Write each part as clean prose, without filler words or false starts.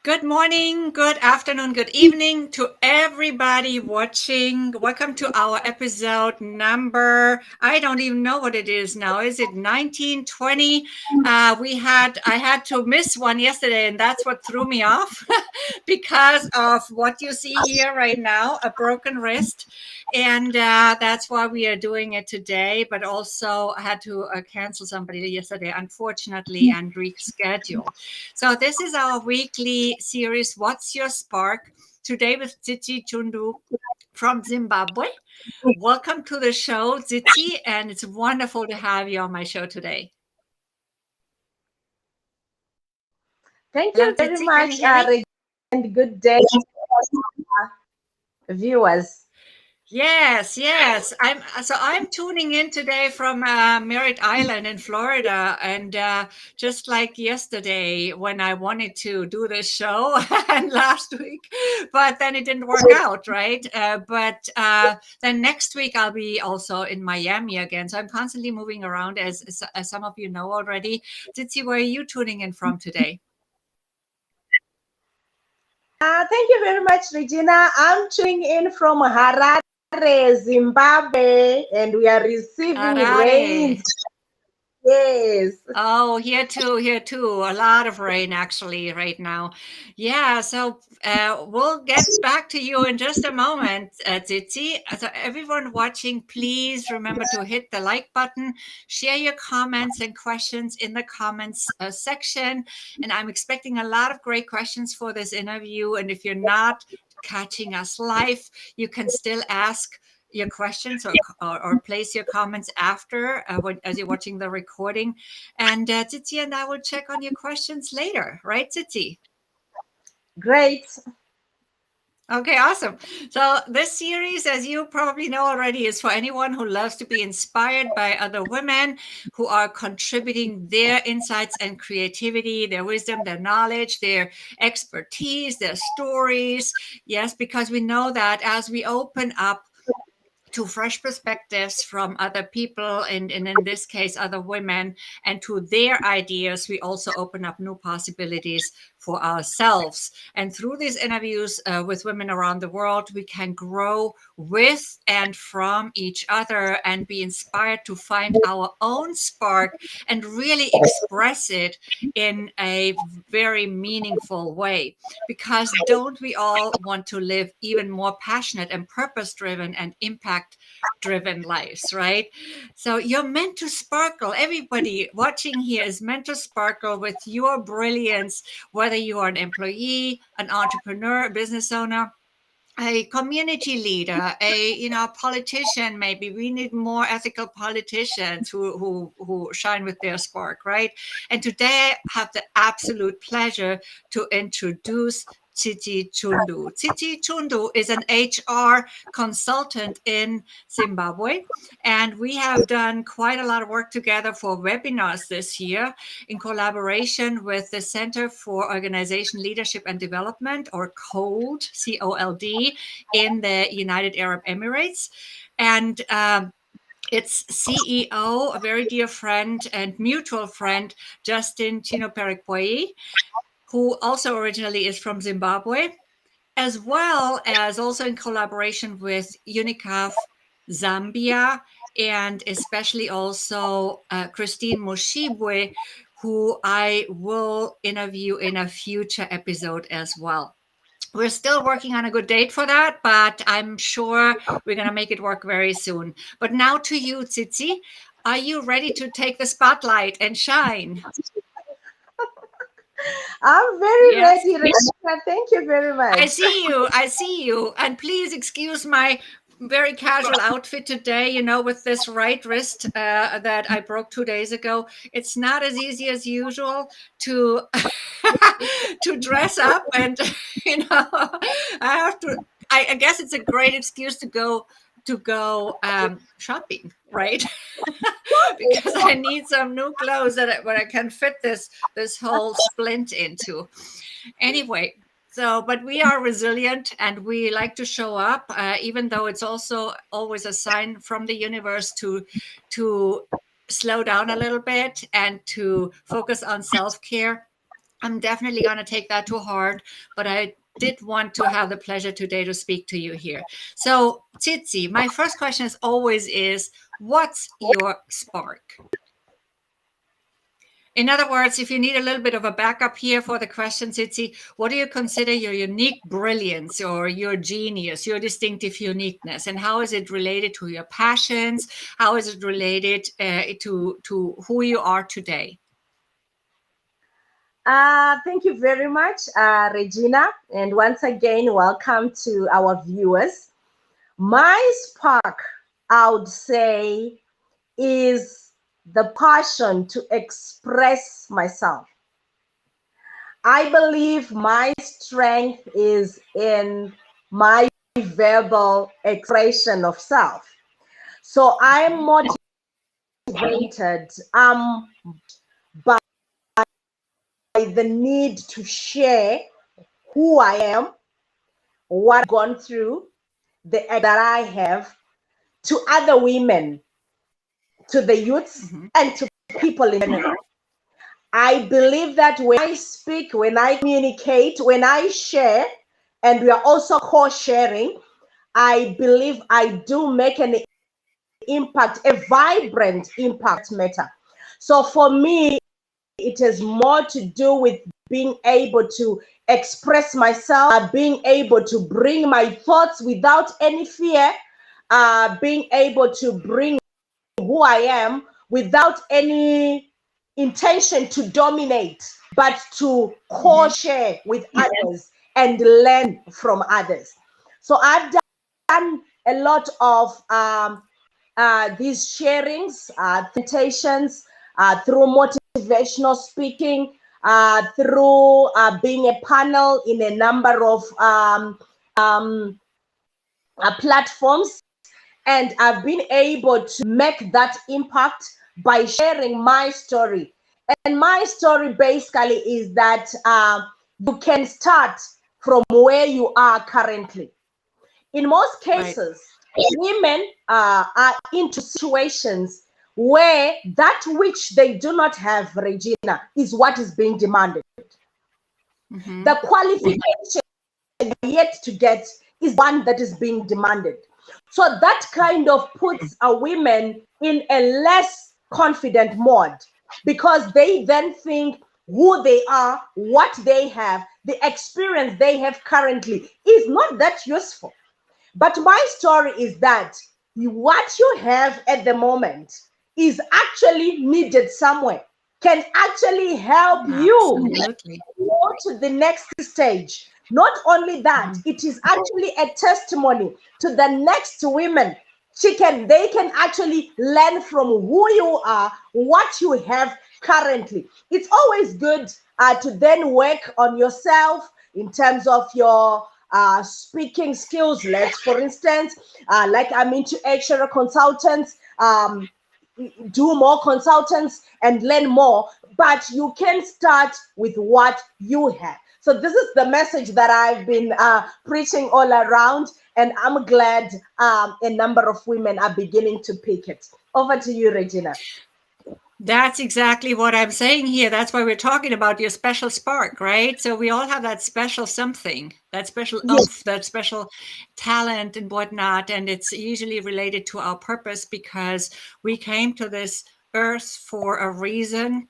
Good morning, good afternoon, good evening to everybody watching. Welcome to our episode number, I don't even know what it is now. Is it 19, 20? I had to miss one yesterday, and that's what threw me off because of what you see here right now, a broken wrist. And that's why we are doing it today. But also, I had to cancel somebody yesterday, unfortunately, and reschedule. So this is our weekly series, What's Your Spark? Today with Tsitsi Chundu from Zimbabwe. Welcome to the show, Tsitsi, and it's wonderful to have you on my show today. Thank Hello, you very Tsitsi, can you much, hear me? Regina, and good day, viewers. Yes. I'm tuning in today from Merritt Island in Florida, and just like yesterday when I wanted to do this show and last week, but then it didn't work out, right? But then next week I'll be also in Miami again. So I'm constantly moving around, as some of you know already. Tsitsi, where are you tuning in from today? Thank you very much, Regina. I'm tuning in from Harare, Zimbabwe, and we are receiving Harare. rains. Yes. Oh, here too. A lot of rain actually right now. Yeah, so we'll get back to you in just a moment, Tsitsi. So everyone watching, please remember to hit the like button, share your comments and questions in the comments section. And I'm expecting a lot of great questions for this interview. And if you're not catching us live, you can still ask your questions or place your comments after as you're watching the recording. And Tsitsi and I will check on your questions later, right, Tsitsi? Great. Okay, awesome. So, this series, as you probably know already, is for anyone who loves to be inspired by other women who are contributing their insights and creativity, their wisdom, their knowledge, their expertise, their stories. Yes, because we know that as we open up to fresh perspectives from other people and in this case other women and to their ideas, we also open up new possibilities for ourselves. And through these interviews with women around the world, we can grow with and from each other and be inspired to find our own spark and really express it in a very meaningful way. Because don't we all want to live even more passionate and purpose driven and impact driven lives, right? So you're meant to sparkle. Everybody watching here is meant to sparkle with your brilliance, whether you are an employee, an entrepreneur, a business owner, a community leader, a politician. Maybe we need more ethical politicians who shine with their spark, right? And today I have the absolute pleasure to introduce Tsitsi Chundu. Tsitsi Chundu is an HR consultant in Zimbabwe, and we have done quite a lot of work together for webinars this year in collaboration with the Center for Organization Leadership and Development, or COLD, COLD, in the United Arab Emirates. And its CEO, a very dear friend and mutual friend, Justin Chino Perikpoi, who also originally is from Zimbabwe, as well as also in collaboration with UNICAF Zambia, and especially also Christine Moshibwe, who I will interview in a future episode as well. We're still working on a good date for that, but I'm sure we're going to make it work very soon. But now to you, Tsitsi. Are you ready to take the spotlight and shine? I'm very Yes. ready, Regina. Thank you very I much. see you. I see you. And please excuse my very casual outfit today, with this right wrist that I broke 2 days ago. It's not as easy as usual to to dress up and I have to I guess it's a great excuse to go shopping, right? Because I need some new clothes where I can fit this whole splint into. Anyway, so, but we are resilient and we like to show up, even though it's also always a sign from the universe to slow down a little bit and to focus on self care. I'm definitely going to take that to heart, but I did want to have the pleasure today to speak to you here. So, Tsitsi, my first question is always is, what's your spark? In other words, if you need a little bit of a backup here for the question, Tsitsi, what do you consider your unique brilliance or your genius, your distinctive uniqueness, and how is it related to your passions? How is it related to who you are today? Thank you very much, Regina. And once again, welcome to our viewers. My spark, I would say, is the passion to express myself. I believe my strength is in my verbal expression of self. So I'm motivated by the need to share who I am, what I've gone through, the that I have to other women, to the youths, and to people in general. I believe that when I speak, when I communicate, when I share, and we are also co-sharing, I believe I do make an impact, a vibrant impact matter. So for me, it is more to do with being able to express myself, being able to bring my thoughts without any fear, being able to bring who I am without any intention to dominate, but to co-share with others and learn from others. So I've done a lot of these sharings, presentations, through motivational speaking, through being a panel in a number of platforms. And I've been able to make that impact by sharing my story. And my story basically is that you can start from where you are currently. In most cases, women are into situations where that which they do not have, Regina, is what is being demanded. The qualification yet to get is one that is being demanded. So that kind of puts a women in a less confident mode, because they then think who they are, what they have, the experience they have currently is not that useful. But my story is that what you have at the moment is actually needed somewhere, can actually help you go to the next stage. Not only that, it is actually a testimony to the next women. They can actually learn from who you are, what you have currently. It's always good to then work on yourself in terms of your speaking skills. Let's, for instance, like I'm into HR consultants, do more consultants and learn more, but you can start with what you have. So this is the message that I've been preaching all around, and I'm glad a number of women are beginning to pick it. Over to you, Regina. That's exactly what I'm saying here. That's why we're talking about your special spark, right? So we all have that special something, that special oomph, that special talent and whatnot. And it's usually related to our purpose, because we came to this earth for a reason.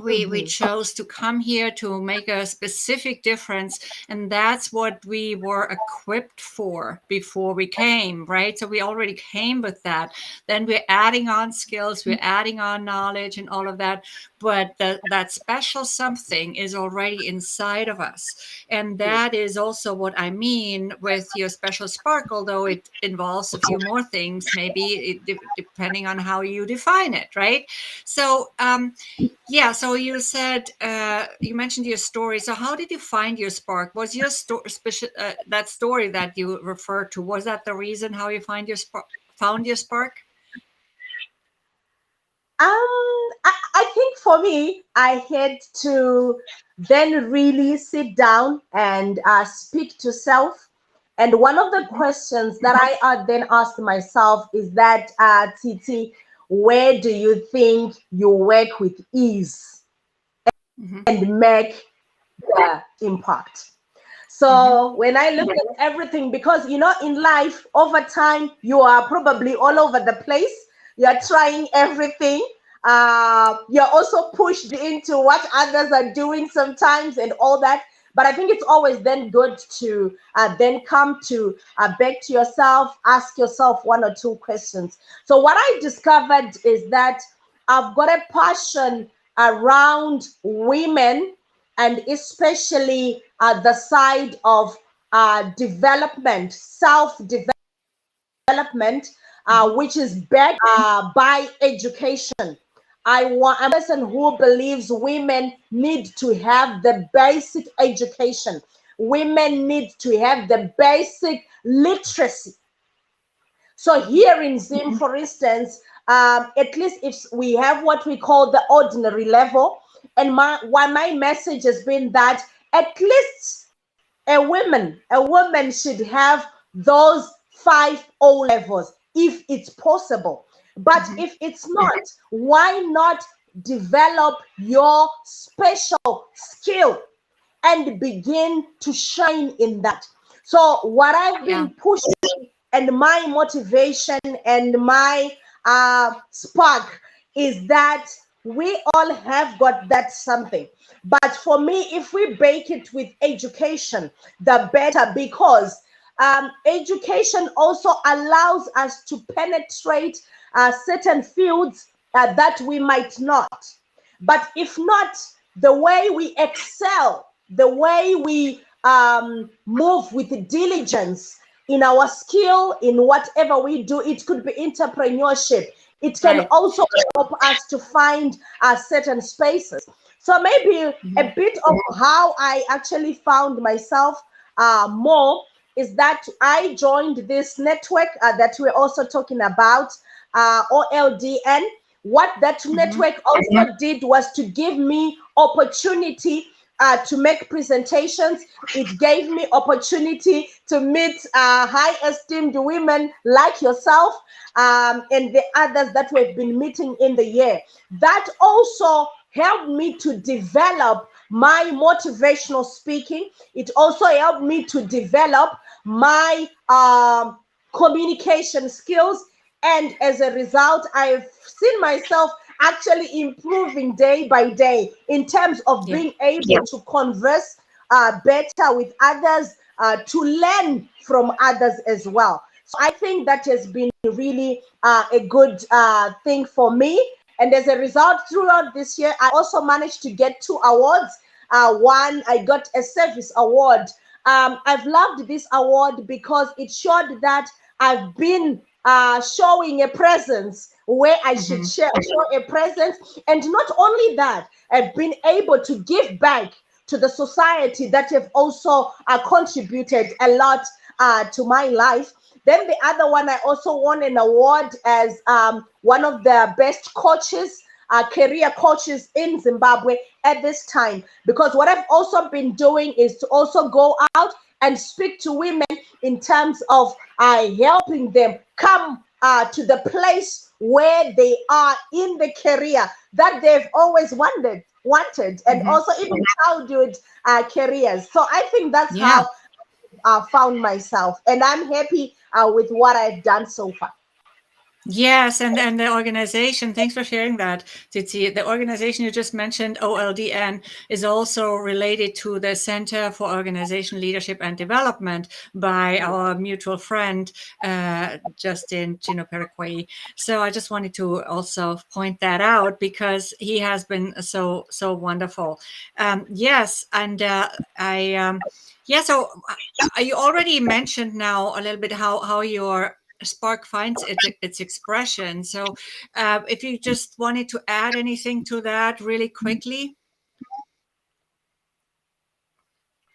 We chose to come here to make a specific difference, and that's what we were equipped for before we came, right? So we already came with that. Then we're adding on skills, we're adding on knowledge and all of that, but that special something is already inside of us. And that is also what I mean with your special spark, although it involves a few more things, maybe depending on how you define it, right? So yeah, so you said you mentioned your story. So how did you find your spark? Was your that story that you referred to, was that the reason how you found your spark? I think for me, I had to then really sit down and speak to self. And one of the questions that I then asked myself is that, Tsitsi, where do you think you work with ease and make the impact. So when I look at everything, because in life, over time, you are probably all over the place. You're trying everything. You're also pushed into what others are doing sometimes and all that. But I think it's always then good to then come to back to yourself, ask yourself one or two questions. So what I discovered is that I've got a passion around women, and especially the side of development, self-development, which is backed by education. I'm a person who believes women need to have the basic education. Women need to have the basic literacy. So here in Zim, for instance, at least if we have what we call the ordinary level, and my message has been that at least a woman should have those 5 O levels if it's possible. But if it's not, why not develop your special skill and begin to shine in that? So what I've been pushing, and my motivation and my spark, is that we all have got that something. But for me, if we bake it with education, the better, because education also allows us to penetrate certain fields that we might not. But if not, the way we excel, the way we move with diligence in our skill, in whatever we do, it could be entrepreneurship. It can also help us to find certain spaces. So maybe a bit of how I actually found myself more is that I joined this network that we're also talking about, OLDN. What that network also did was to give me opportunity to make presentations. It gave me opportunity to meet high esteemed women like yourself, and the others that we've been meeting in the year. That also helped me to develop my motivational speaking. It also helped me to develop my communication skills. And as a result, I've seen myself actually improving day by day in terms of being able to converse better with others, to learn from others as well. So I think that has been really a good thing for me. And as a result, throughout this year, I also managed to get 2 awards. One, I got a service award. I've loved this award because it showed that I've been showing a presence where I should show a presence. And not only that, I've been able to give back to the society that have also contributed a lot to my life. Then the other one, I also won an award as one of the best coaches, career coaches in Zimbabwe at this time. Because what I've also been doing is to also go out and speak to women in terms of helping them come to the place where they are in the career that they've always wanted, and also even childhood careers. So I think that's how I found myself, and I'm happy with what I've done so far. Yes, and the organization, thanks for sharing that, Tsitsi. The organization you just mentioned, OLDN, is also related to the Center for Organization Leadership and Development by our mutual friend, Justin Chino-Perequei. So I just wanted to also point that out because he has been so wonderful. Yes, and so you already mentioned now a little bit how your spark finds its expression. So if you just wanted to add anything to that really quickly.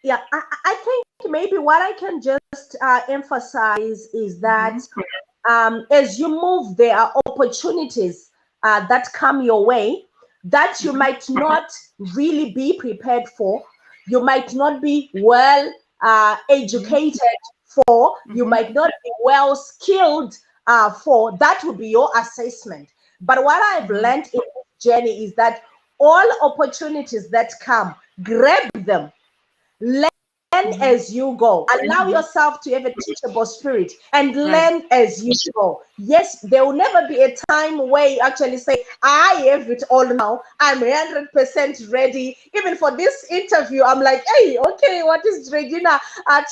Yeah, I think maybe what I can just emphasize is that as you move, there are opportunities that come your way that you might not really be prepared for. You might not be well educated for. You might not be well skilled for. That would be your assessment. But what I've learned in this journey is that all opportunities that come, grab with them. Learn as you go. Allow yourself to have a teachable spirit and learn as you go. Yes, there will never be a time where you actually say, I have it all now. I'm 100% ready. Even for this interview, I'm like, hey, okay, what is Regina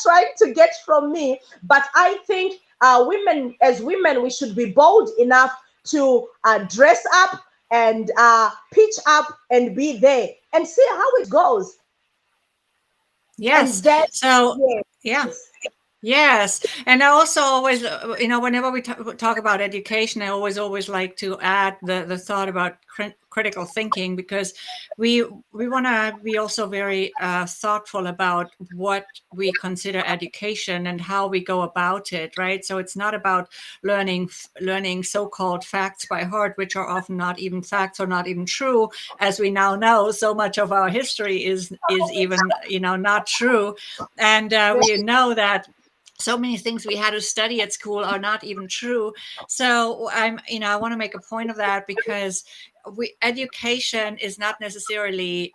trying to get from me? But I think women, as women, we should be bold enough to dress up and pitch up and be there and see how it goes. Yes. And then, So, yes, yeah. Yes, and I also always, whenever we talk about education, I always like to add the thought about critical thinking, because we want to be also very thoughtful about what we consider education and how we go about it, right? So it's not about learning so-called facts by heart, which are often not even facts or not even true, as we now know. So much of our history is even not true, and we know that so many things we had to study at school are not even true. So I want to make a point of that, because education is not necessarily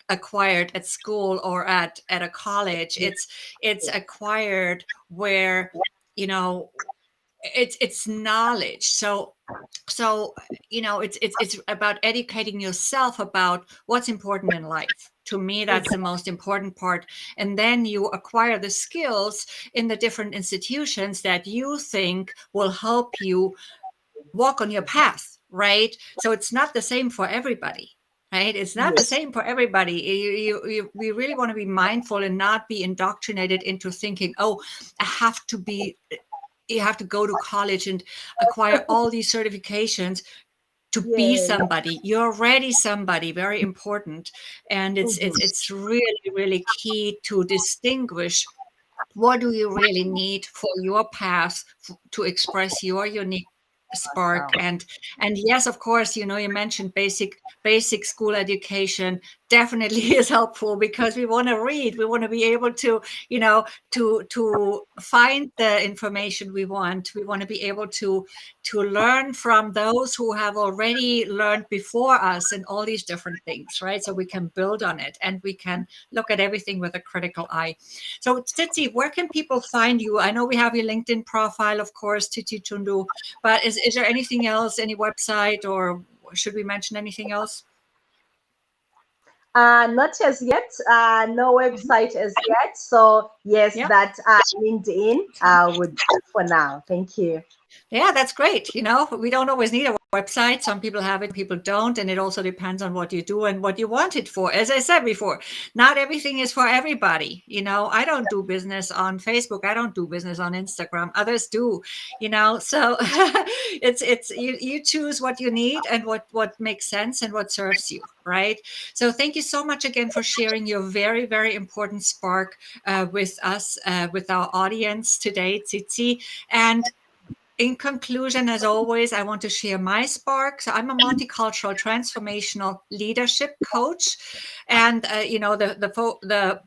acquired at school or at a college. It's acquired where, it's knowledge. So it's about educating yourself about what's important in life. To me, that's the most important part. And then you acquire the skills in the different institutions that you think will help you walk on your path, right? So it's not the same for everybody, right? It's not the same for everybody. We really want to be mindful and not be indoctrinated into thinking, oh, I have to be you have to go to college and acquire all these certifications to be somebody. You're already somebody, very important. And it's really, really key to distinguish what do you really need for your path to express your unique spark. And yes, of course, you mentioned basic school education definitely is helpful, because we want to read, we want to be able to to find the information we want to be able to learn from those who have already learned before us and all these different things, right? So we can build on it and we can look at everything with a critical eye. So Tsitsi, where can people find you? I know we have your LinkedIn profile, of course, Tsitsi Chundu, but is there anything else, any website, or should we mention anything else? Not as yet. No website as yet. So yes, Yeah. that LinkedIn would do for now. Thank you. Yeah, that's great. We don't always need a website. Some people have it, people don't. And it also depends on what you do and what you want it for. As I said before, not everything is for everybody. I don't do business on Facebook. I don't do business on Instagram. Others do, so it's you choose what you need and what makes sense and what serves you. Right. So thank you so much again for sharing your very, very important spark with us, with our audience today, Tsitsi. And in conclusion, as always, I want to share my spark. So I'm a multicultural transformational leadership coach, and the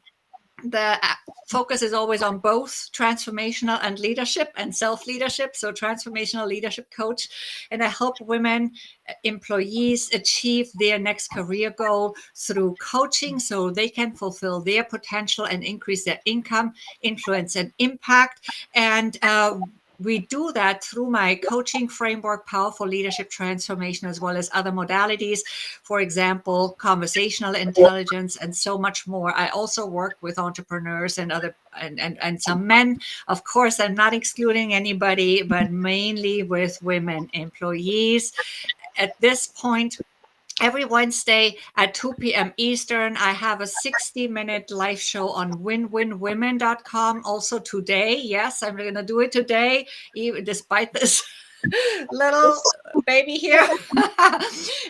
focus is always on both transformational and leadership and self-leadership. So transformational leadership coach, and I help women employees achieve their next career goal through coaching so they can fulfill their potential and increase their income, influence, and impact. And we do that through my coaching framework, Powerful Leadership Transformation, as well as other modalities, for example, conversational intelligence, and so much more. I also work with entrepreneurs and other and some men. Of course, I'm not excluding anybody, but mainly with women employees. At this point, every Wednesday at 2 p.m. Eastern, I have a 60-minute live show on winwinwomen.com. Also today, yes, I'm going to do it today, even despite this little baby here.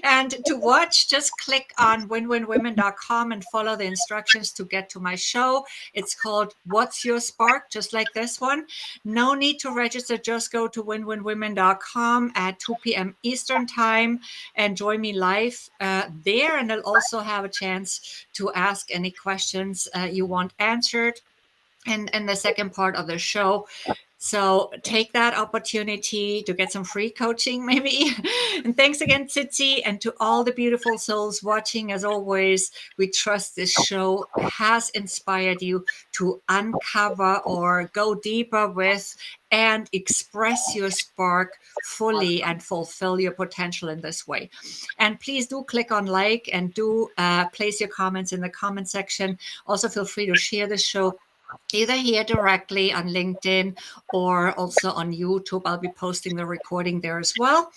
And to watch, just click on winwinwomen.com and follow the instructions to get to my show. It's called What's Your Spark, just like this one. No need to register. Just go to winwinwomen.com at 2 p.m. Eastern time and join me live there. And I'll also have a chance to ask any questions you want answered. And the second part of the show, So take that opportunity to get some free coaching, maybe. And thanks again, Tsitsi, and to all the beautiful souls watching. As always, we trust this show has inspired you to uncover or go deeper with and express your spark fully and fulfill your potential in this way. And please do click on like and do place your comments in the comment section. Also, feel free to share this show either here directly on LinkedIn or also on YouTube. I'll be posting the recording there as well.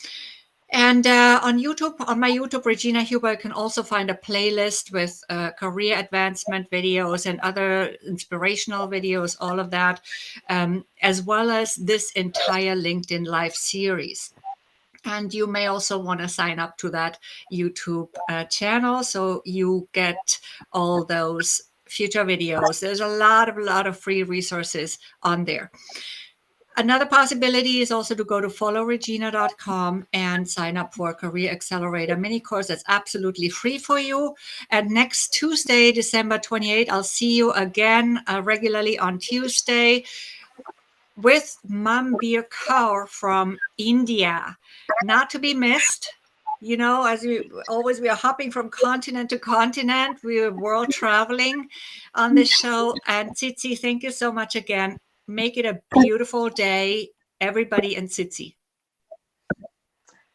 And on YouTube, on my YouTube, Regina Huber, you can also find a playlist with career advancement videos and other inspirational videos, all of that, as well as this entire LinkedIn Live series. And you may also want to sign up to that YouTube channel so you get all those future videos. There's a lot of free resources on there. Another possibility is also to go to followregina.com and sign up for a Career Accelerator mini course that's absolutely free for you. And next Tuesday, December 28th, I'll see you again regularly on Tuesday with Mambir Kaur from India. Not to be missed. You know, as we always, we are hopping from continent to continent. We are world traveling on this show. And Tsitsi, thank you so much again. Make it a beautiful day, everybody in Tsitsi.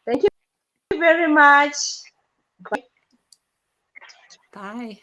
Thank you very much. Bye.